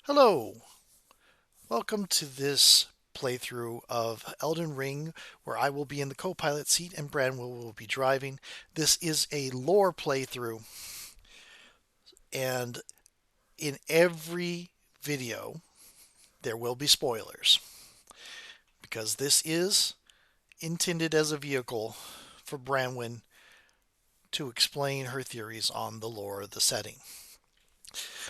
Hello, welcome to this playthrough of Elden Ring, where I will be in the co-pilot seat and Branwell will be driving. This is a lore playthrough, and in every video there will be spoilers because this is intended as a vehicle for Branwyn to explain her theories on the lore of the setting.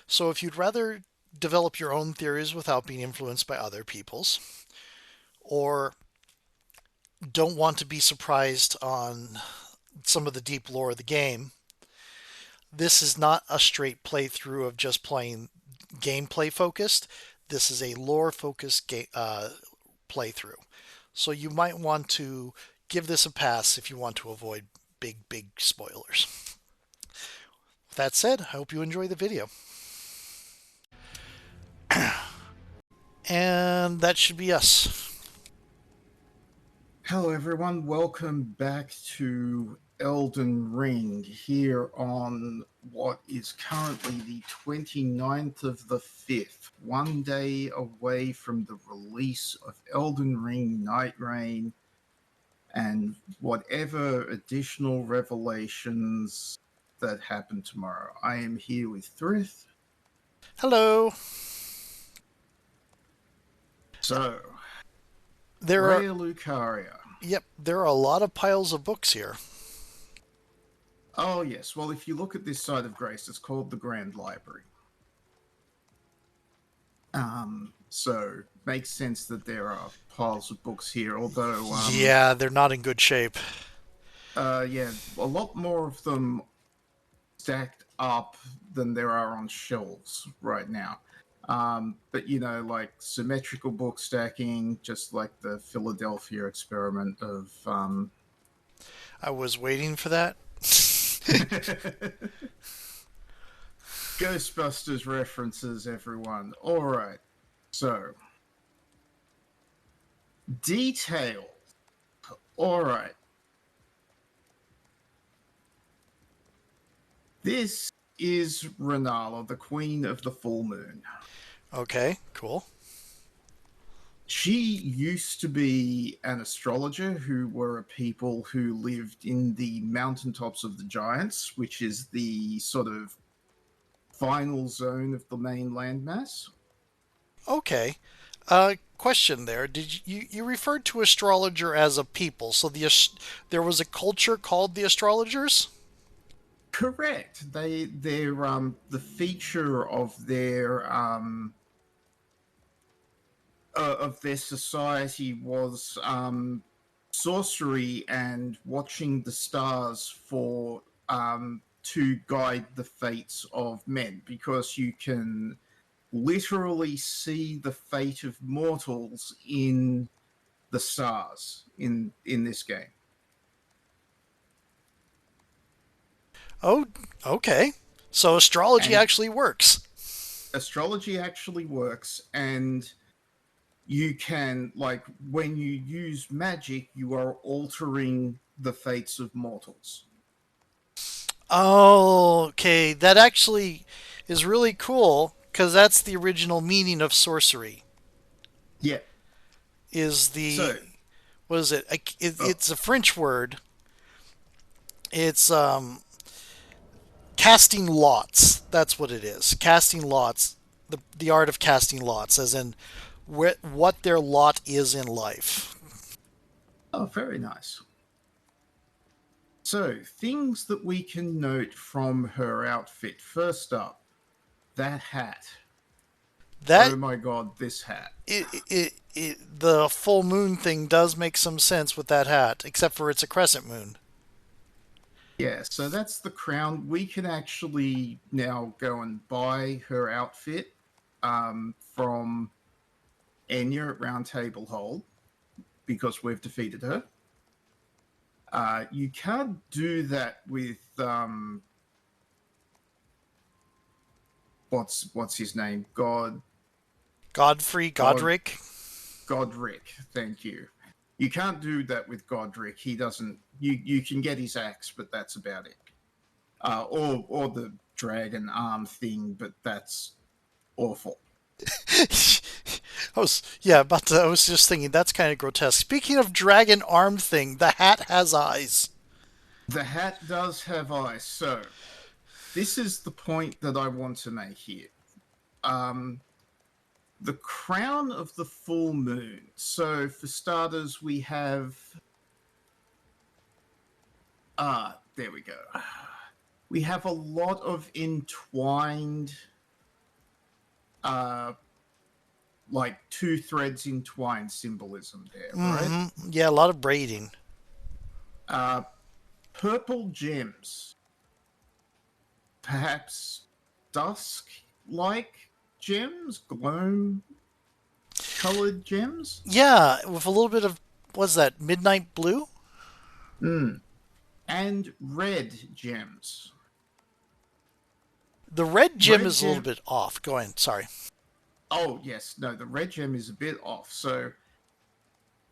So if you'd rather develop your own theories without being influenced by other people's, or don't want to be surprised on some of the deep lore of the game, this is not a straight playthrough of just playing gameplay focused. This is a lore focused playthrough. So you might want to give this a pass if you want to avoid big spoilers. With that said, I hope you enjoy the video. And that should be us. Hello, everyone. Welcome back to Elden Ring here on what is currently the 29th of the 5th, one day away from the release of Elden Ring Night Rain and whatever additional revelations that happen tomorrow. I am here with Thrith. Hello. So, There are Rhea Lucaria. there are a lot of piles of books here. Oh, yes. Well, if you look at this side of Grace, it's called the Grand Library. So makes sense that there are piles of books here, although Yeah, they're not in good shape. yeah, a lot more of them stacked up than there are on shelves right now. But like symmetrical book stacking, just like the Philadelphia experiment of I was waiting for that. Ghostbusters references, everyone. All right. So, detail. All right. This is Renalla, the Queen of the Full Moon. Okay, cool. She used to be an astrologer who were a people who lived in the mountaintops of the giants, which is the sort of final zone of the main landmass. Okay. Question there. Did you referred to astrologer as a people? So there was a culture called the astrologers? Correct. They're the feature of their society was sorcery and watching the stars for to guide the fates of men, because you can literally see the fate of mortals in the stars in this game. Oh, okay. So astrology And actually works. astrology actually works, and you can, like, when you use magic, you are altering the fates of mortals. Oh, okay. That actually is really cool because that's the original meaning of sorcery. Yeah. Is So, the what is it? oh, It's a French word. It's casting lots. That's what it is. Casting lots. The art of casting lots, as in what their lot is in life. oh, very nice. So, things that we can note from her outfit. First up, that hat. That Oh my god, this hat. the full moon thing does make some sense with that hat, except for it's a crescent moon. Yeah, so that's the crown. We can actually now go and buy her outfit from Enya at Round Table Hold because we've defeated her. You can't do that with what's his name? Godfrey, God Godric. Godric. Thank you. You can't do that with Godric. He doesn't. You can get his axe, but that's about it. Or the dragon arm thing, but that's awful. I was just thinking that's kind of grotesque. Speaking of dragon arm thing, the hat has eyes. The hat does have eyes. So this is the point that I want to make here. Um, the crown of the full moon. So for starters, we have there we go. We have a lot of entwined uh like two threads entwined symbolism there, right? Yeah, a lot of braiding. Uh purple gems, perhaps dusk like gems, gloam colored gems. Yeah, with a little bit of what's that? Midnight blue? Mm. And red gems. The red gem Red is a little gem. bit off. Go ahead. Sorry. Oh, yes. No, the red gem is a bit off. So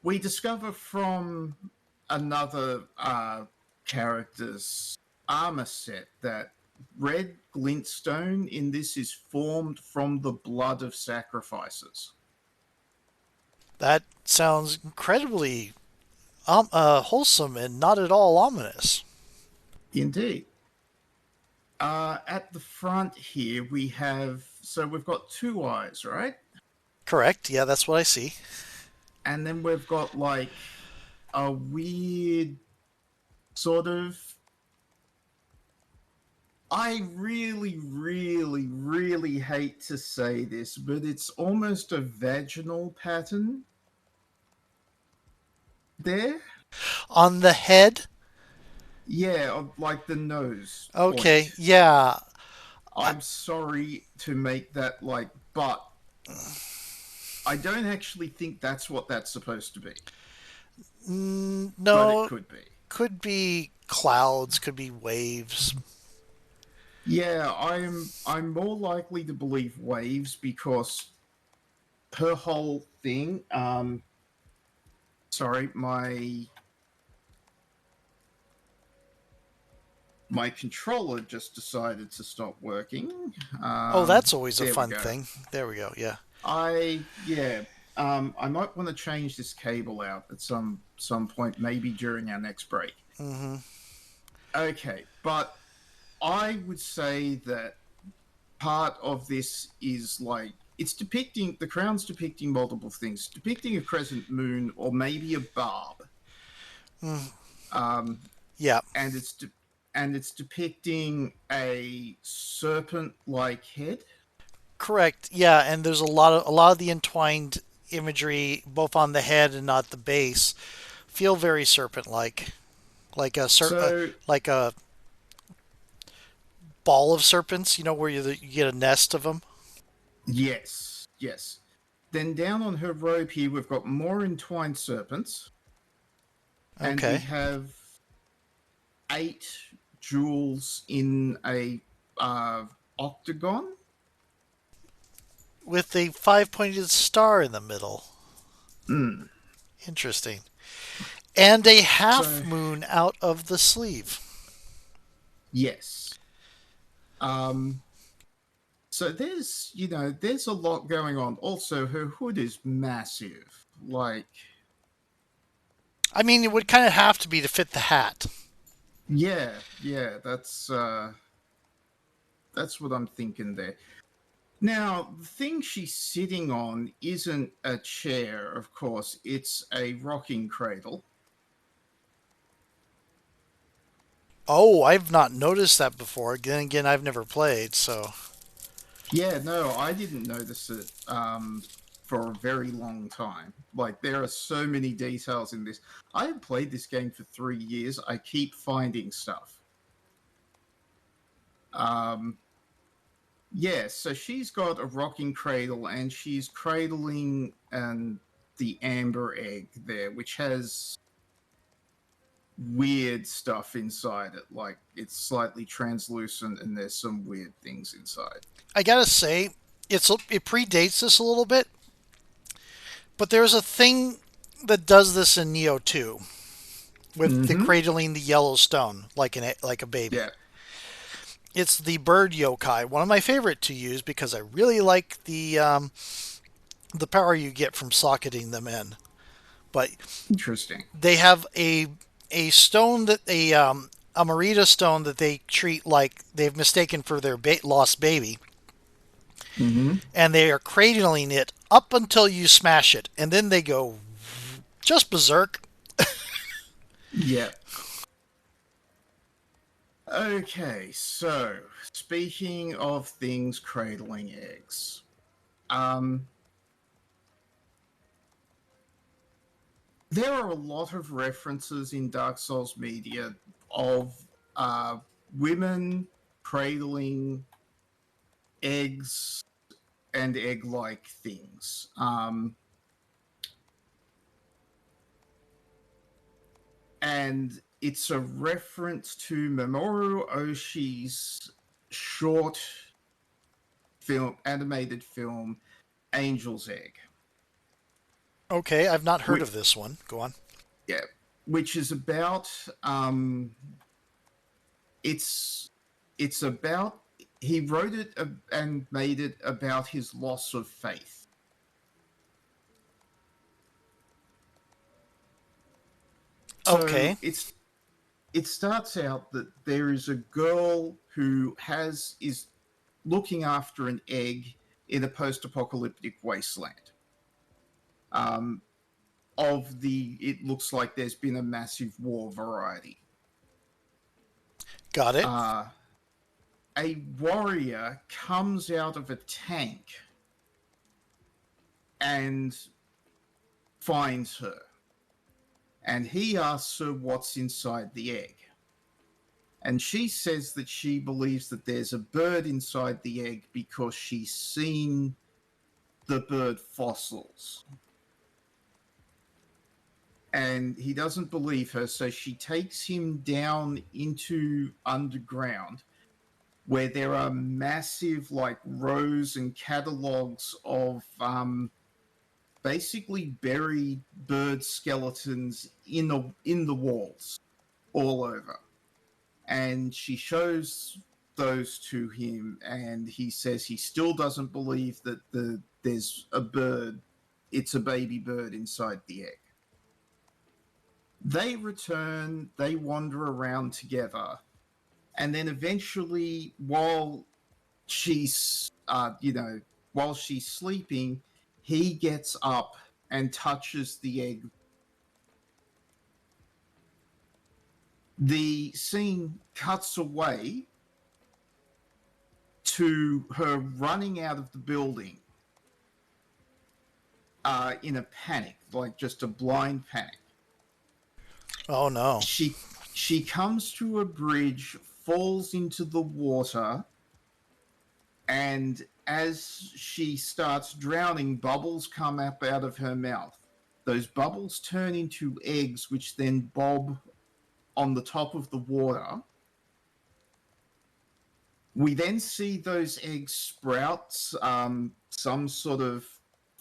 we discover from another character's armor set that red glintstone in this is formed from the blood of sacrifices. That sounds incredibly wholesome and not at all ominous. Indeed. At the front here, we have. So we've got two eyes, right? Correct. Yeah, that's what I see. And then we've got like a weird sort of. I really, really, really hate to say this, but it's almost a vaginal pattern there. On the head? Yeah, of like the nose Okay. point. Yeah. I, I'm sorry to make that like, but I don't actually think that's what that's supposed to be, but it no, could be. could be clouds, could be waves. Yeah, I'm more likely to believe waves because her whole thing. Sorry, my controller just decided to stop working. Oh, that's always a There we fun go. thing. There we go. Yeah. Yeah. I might want to change this cable out at some point, maybe during our next break. hmm Okay, but I would say that part of this is like it's depicting the crown's depicting multiple things, depicting a crescent moon or maybe a barb, um, Yeah. and and it's depicting a serpent-like head. Correct. Yeah, and there's a lot of the entwined imagery, both on the head and not the base, feel very serpent-like, So like a ball of serpents. You know, where you get a nest of them. yes, yes. Then down on her robe here, we've got more entwined serpents, and we Okay. have 8 jewels in a uh, octagon. With a five-pointed star in the middle. Mm. Interesting. And a half So moon out of the sleeve. yes. Um, so there's a lot going on. Also, her hood is massive. Like, I mean, it would kind of have to be to fit the hat. yeah, yeah, that's what I'm thinking there. Now, the thing she's sitting on isn't a chair, of course. It's a rocking cradle. Oh, I've not noticed that before. Again, I've never played, so. Yeah, no, I didn't notice it for a very long time. Like, there are so many details in this. I have played this game for 3 years. I keep finding stuff. Um, yeah, so she's got a rocking cradle and she's cradling the amber egg there, which has weird stuff inside it. Like, it's slightly translucent and there's some weird things inside. I gotta say, it predates this a little bit, but there's a thing that does this in Neo 2 with the Mm-hmm. cradling the yellow stone like a baby. Yeah. It's the bird yokai, one of my favorite to use because I really like the power you get from socketing them in. But Interesting. they have a stone that a Merida stone that they treat like they've mistaken for their lost baby, Mm-hmm. and they are cradling it up until you smash it, and then they go just berserk. Yeah. Okay, so speaking of things cradling eggs, um, there are a lot of references in Dark Souls media of uh, women cradling eggs and egg-like things. And it's a reference to Mamoru Oshii's short film, animated film, Angel's Egg, Okay, I've not heard which, of this one. Go on. yeah, which is about um, it's it's about he wrote it and made it about his loss of faith. So Okay, it starts out that there is a girl who is looking after an egg in a post-apocalyptic wasteland. Um, it looks like there's been a massive war variety. got it. Uh, a warrior comes out of a tank and finds her, and he asks her what's inside the egg. And she says that she believes that there's a bird inside the egg because she's seen the bird fossils. And he doesn't believe her, so she takes him down into underground where there are massive like rows and catalogs of basically buried bird skeletons in the walls all over. And she shows those to him, and he says he still doesn't believe that there's a bird, it's a baby bird inside the egg. They return, they wander around together, and then eventually, she's, while she's sleeping, he gets up and touches the egg. The scene cuts away to her running out of the building in a panic, like just a blind panic. Oh no. She comes to a bridge, falls into the water, and as she starts drowning, bubbles come up out of her mouth. Those bubbles turn into eggs, which then bob on the top of the water. We then see those eggs sprout some sort of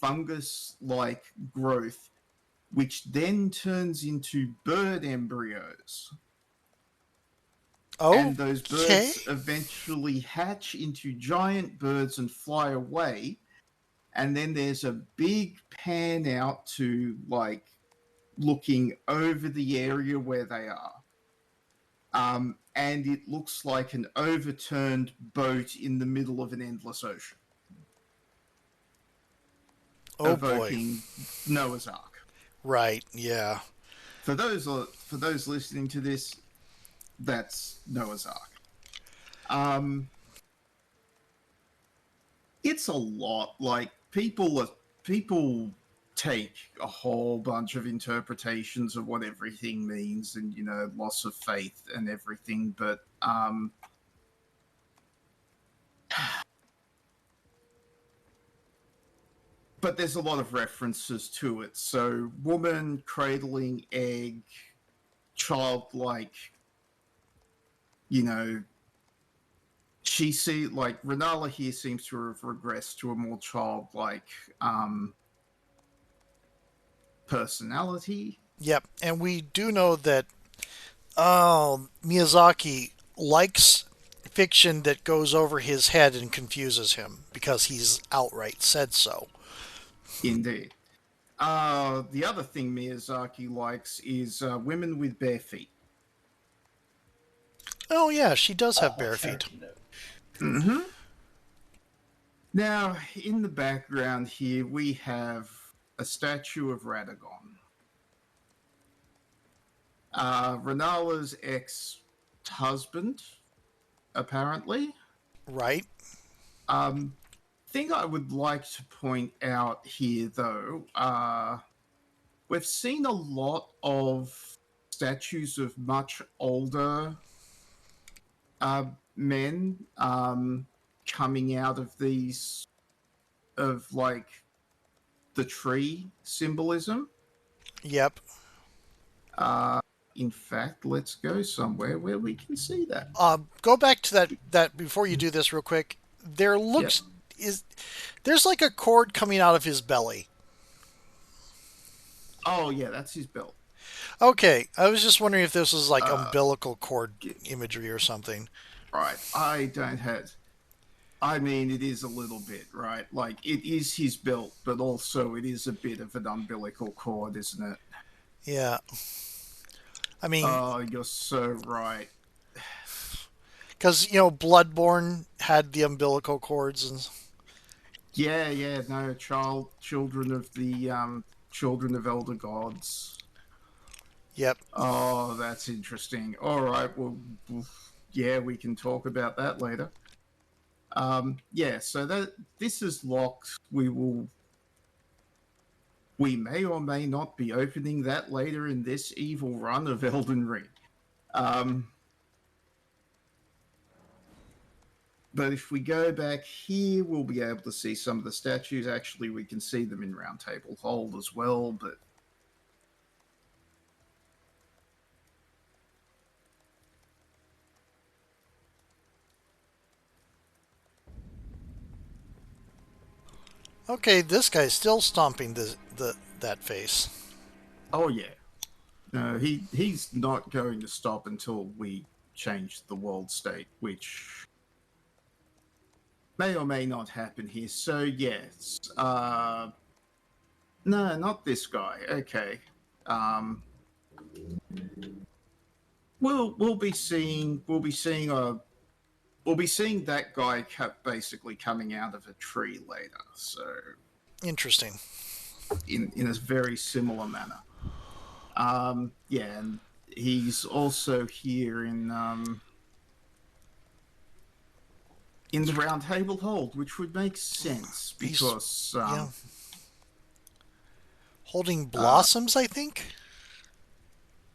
fungus like growth, which then turns into bird embryos. And those Okay. birds eventually hatch into giant birds and fly away. And then there's a big pan out to like looking over the area where they are. And it looks like an overturned boat in the middle of an endless ocean, Oh boy. evoking Noah's Ark. Right. Yeah. For those listening to this, that's Noah's Ark. Um, it's a lot. Like people take a whole bunch of interpretations of what everything means, and loss of faith and everything. But there's a lot of references to it. So, woman cradling egg, childlike, you know, Renalla here seems to have regressed to a more childlike personality. Yep. And we do know that Miyazaki likes fiction that goes over his head and confuses him because he's outright said so. Indeed. The other thing Miyazaki likes is women with bare feet. Oh yeah, she does have A bare feet. character note. Mm-hmm. Now, in the background here, we have a statue of Radagon. Renalla's ex-husband, apparently. Right? Um, thing I would like to point out here, though, we've seen a lot of statues of much older men coming out of these, of like the tree symbolism. Yep. Uh, in fact, let's go somewhere where we can see that. Go back to that before you do this real quick. There Yep. looks is there's like a cord coming out of his belly. Oh, yeah, that's his belt. Okay, I was just wondering if this was like Uh, umbilical cord imagery or something. right. I don't have. I mean, it is a little bit, right? Like, it is his belt, but also it is a bit of an umbilical cord, isn't it? Yeah. I mean, Oh, you're so right. because Bloodborne had the umbilical cords and Yeah, yeah, no, children of the children of elder gods. yep. Oh, that's interesting. All right, well, yeah, we can talk about that later. Yeah, so that this is locked. We may or may not be opening that later in this evil run of Elden Ring. Um, but if we go back here, we'll be able to see some of the statues. Actually, we can see them in Round Table Hold as well, but Okay, this guy's still stomping the that face. oh yeah. No, he's not going to stop until we change the world state, which may or may not happen here. So yes, no, not this guy. Okay, um, we'll be seeing that guy basically coming out of a tree later. So Interesting. in a very similar manner. Yeah, and he's also here in the round table hold, which would make sense He's because yeah holding uh, blossoms, I think.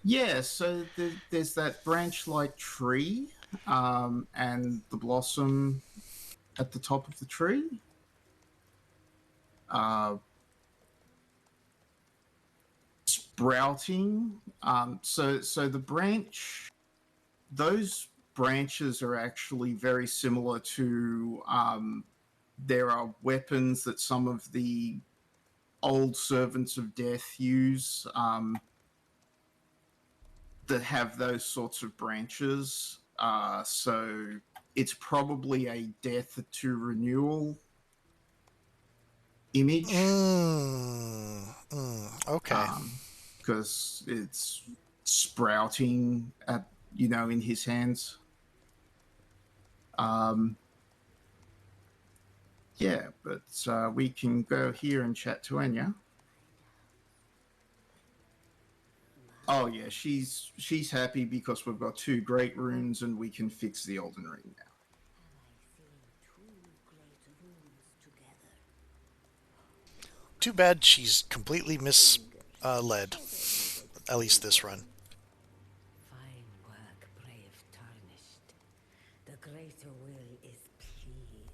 yeah, so there's that branch-like tree and the blossom at the top of the tree. Uh, Sprouting. So the branch, those branches are actually very similar to. There are weapons that some of the old servants of death use that have those sorts of branches. So it's probably a death to renewal image Okay. because it's sprouting at in his hands. Um, yeah, but we can go here and chat to Anya. Oh yeah, she's happy because we've got two great runes and we can fix the Elden Ring now. Too bad she's completely misled. At least this run. Fine work, brave tarnished. The greater will is pleased.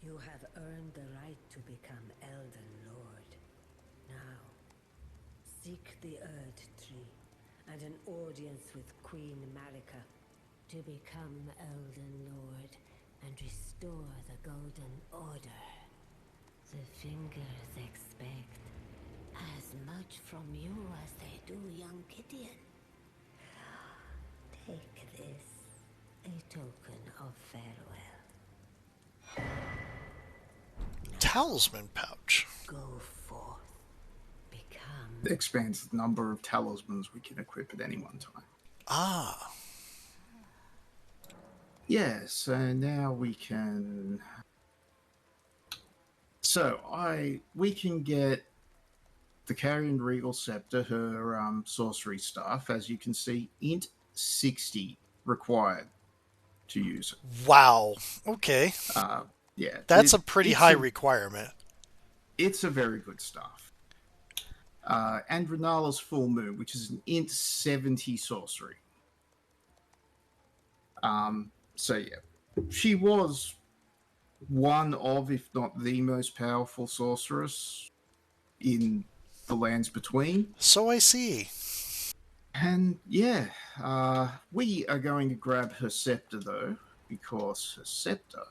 You have earned the right to become Elden Lord. Now, seek the Erd Tree and an audience with Queen Marika to become Elden Lord and restore the Golden Order. The fingers expect as much from you as they do young Gideon. Take this, a token of farewell. Talisman pouch. Go expands the number of talismans we can equip at any one time. Ah, Yeah, so now we can. So we can get the Carrion Regal Scepter, her sorcery staff. As you can see, Int 60 required to use it. wow. Okay. Yeah, That's a pretty high requirement. it's a very good staff. And Renalla's Full Moon, which is an Int 70 sorcery. So yeah, she was one of, if not the most powerful sorceress in the lands between. So I see. And yeah, we are going to grab her scepter though, because her scepter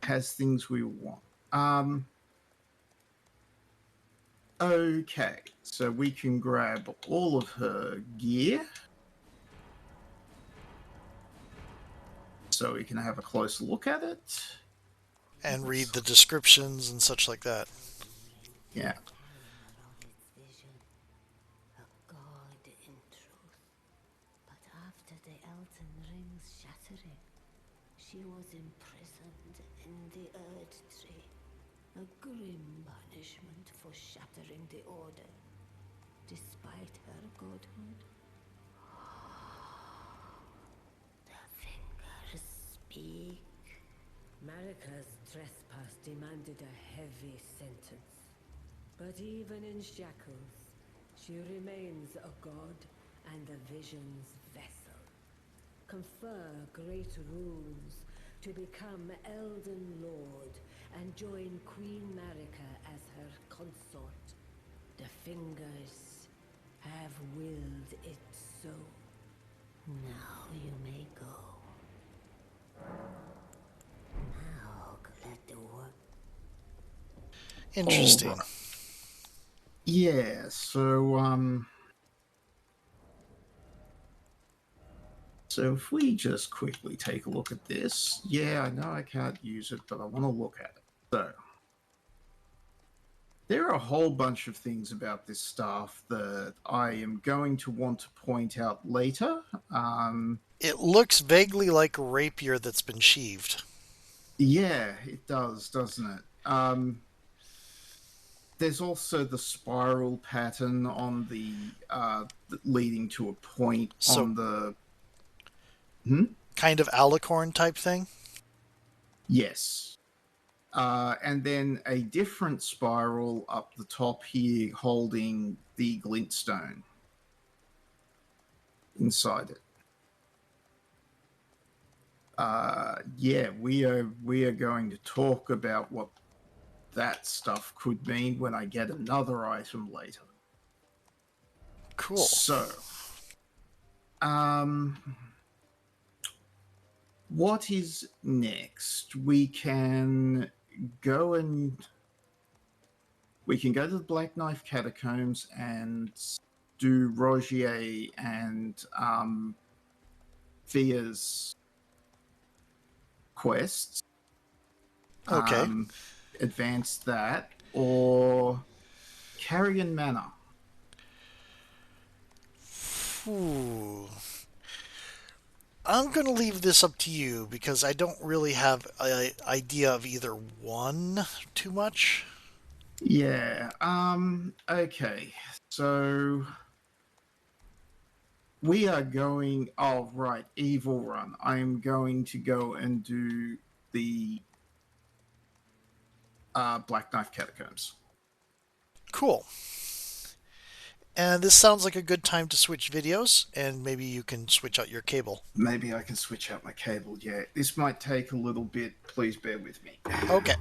has things we want. Okay, so we can grab all of her gear. So we can have a closer look at it. And read the descriptions and such like that. Yeah. Of its vision, a god in truth. But after the Elden Ring's shattering, she was imprisoned in the Erd Tree, a grim punishment for shattering the Order, despite her godhood. The fingers speak. Marika's trespass demanded a heavy sentence. But even in shackles, she remains a god and the vision's vessel. Confer great runes to become Elden Lord and join Queen Marika as her consort. The fingers have willed it so. Now you may go. Now let the work. Interesting. All right. Yeah, so if we just quickly take a look at this. Yeah, I know I can't use it, but I want to look at it. So there are a whole bunch of things about this staff that I am going to want to point out later. It looks vaguely like a rapier that's been sheathed. Yeah, it does, doesn't it? There's also the spiral pattern on the leading to a point So, on the. kind of alicorn type thing? Yes. And then a different spiral up the top here holding the Glintstone inside it. Yeah, we are going to talk about what that stuff could mean when I get another item later. Cool. So, what is next? We can go to the Black Knife Catacombs and do Rogier and Fia's quests. Okay. Advance that, or Carrion Manor. Ooh. I'm going to leave this up to you because I don't really have an idea of either one too much. Yeah. Okay. So we are going. Oh, right. Evil Run. I'm going to go and do the Black Knife Catacombs. Cool. And this sounds like a good time to switch videos, and maybe you can switch out your cable. Maybe I can switch out my cable. Yeah, this might take a little bit. Please bear with me. Okay.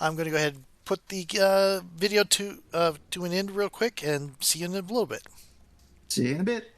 I'm going to go ahead and put the video to an end real quick and see you in a little bit. See you in a bit.